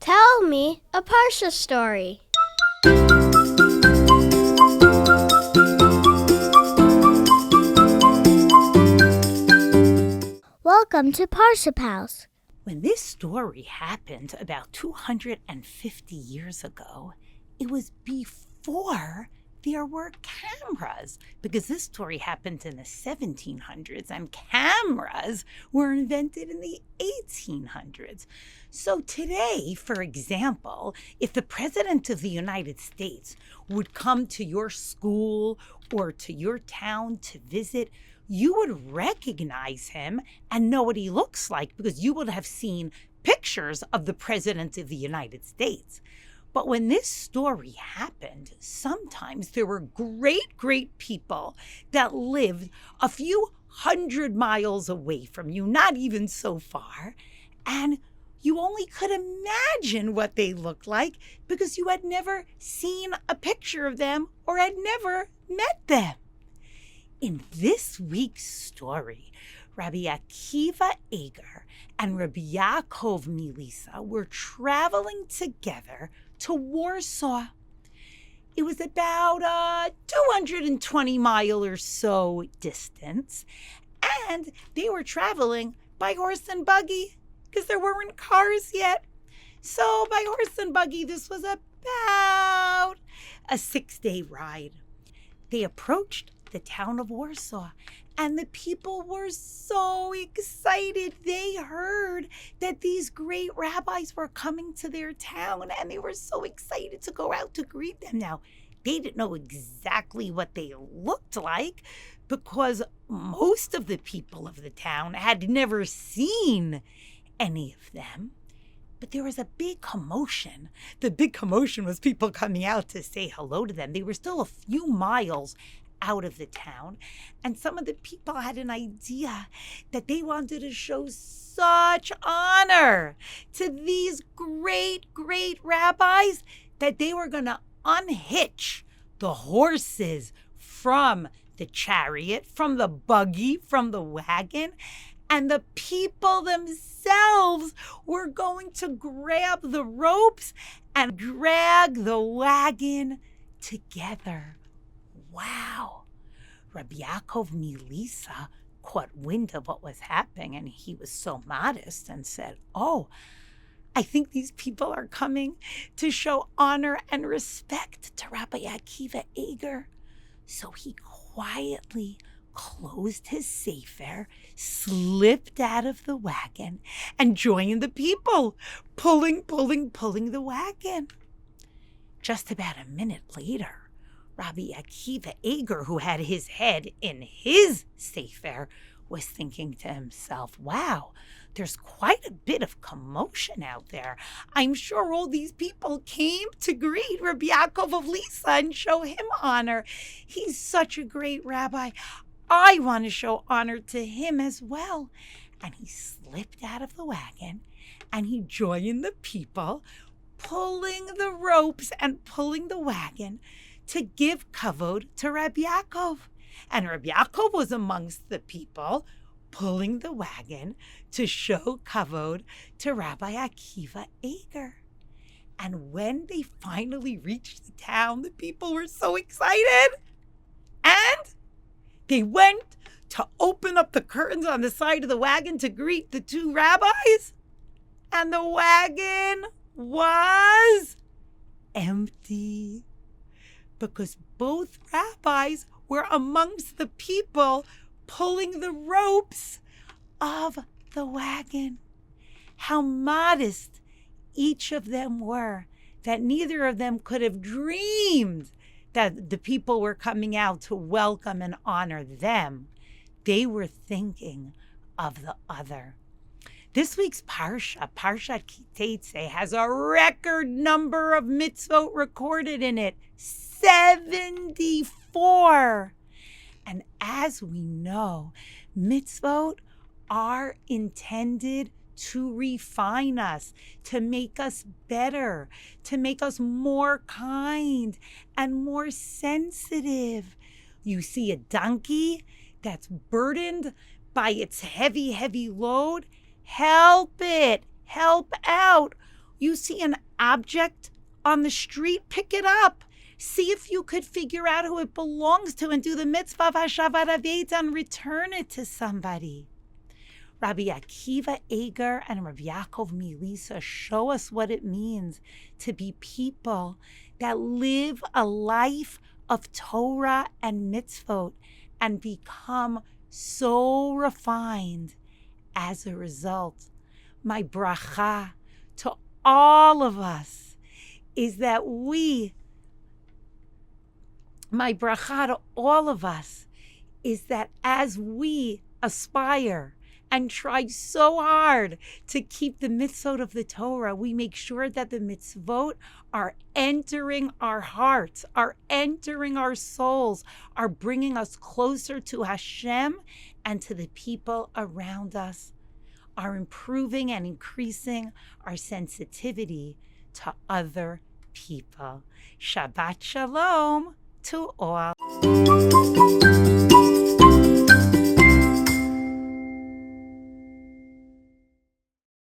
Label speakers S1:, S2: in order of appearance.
S1: Tell me a Parsha story. Welcome to Parsha House.
S2: When this story happened about 250 years ago, it was before there were cameras, because this story happened in the 1700s and cameras were invented in the 1800s. So today, for example, if the President of the United States would come to your school or to your town to visit, you would recognize him and know what he looks like because you would have seen pictures of the President of the United States. But when this story happened, sometimes there were great people that lived a few hundred miles away from you, not even so far, and you only could imagine what they looked like because you had never seen a picture of them or had never met them. In this week's story, Rabbi Akiva Eger and Rabbi Yaakov Milisa were traveling together to Warsaw. It was about a 220-mile or so distance, and they were traveling by horse and buggy because there weren't cars yet. So by horse and buggy, this was about a 6-day ride. They approached the town of Warsaw, and the people were so excited. They heard that these great rabbis were coming to their town, and they were so excited to go out to greet them. Now, they didn't know exactly what they looked like because most of the people of the town had never seen any of them. But there was a big commotion. The big commotion was people coming out to say hello to them. They were still a few miles out of the town, and some of the people had an idea that they wanted to show such honor to these great rabbis that they were going to unhitch the horses from the chariot, from the buggy, from the wagon, and the people themselves were going to grab the ropes and drag the wagon together. Wow. Rabbi Yaakov Milisa caught wind of what was happening, and he was so modest and said, "Oh, I think these people are coming to show honor and respect to Rabbi Akiva Eger." So he quietly closed his sefer, slipped out of the wagon, and joined the people, pulling the wagon. Just about a minute later, Rabbi Akiva Eger, who had his head in his sefer, was thinking to himself, wow, there's quite a bit of commotion out there. I'm sure all these people came to greet Rabbi Yaakov of Lisa and show him honor. He's such a great rabbi. I want to show honor to him as well. And he slipped out of the wagon and he joined the people, pulling the ropes and pulling the wagon to give kavod to Rabbi Yaakov. And Rabbi Yaakov was amongst the people pulling the wagon to show kavod to Rabbi Akiva Eger. And when they finally reached the town, the people were so excited. And they went to open up the curtains on the side of the wagon to greet the two rabbis. And the wagon was empty, because both rabbis were amongst the people pulling the ropes of the wagon. How modest each of them were, that neither of them could have dreamed that the people were coming out to welcome and honor them. They were thinking of the other. This week's Parsha, Parashat Ki Teitzei, has a record number of mitzvot recorded in it, 74. And as we know, mitzvot are intended to refine us, to make us better, to make us more kind and more sensitive. You see a donkey that's burdened by its heavy load, help it, help out. You see an object on the street, pick it up. See if you could figure out who it belongs to and do the mitzvah of Hashavat Aveda and return it to somebody. Rabbi Akiva Eger and Rabbi Yaakov Milisa show us what it means to be people that live a life of Torah and mitzvot and become so refined as a result. My bracha to all of us is that as we aspire and try so hard to keep the mitzvot of the Torah, we make sure that the mitzvot are entering our hearts, are entering our souls, are bringing us closer to Hashem and to the people around us, are improving and increasing our sensitivity to other people. Shabbat Shalom to all.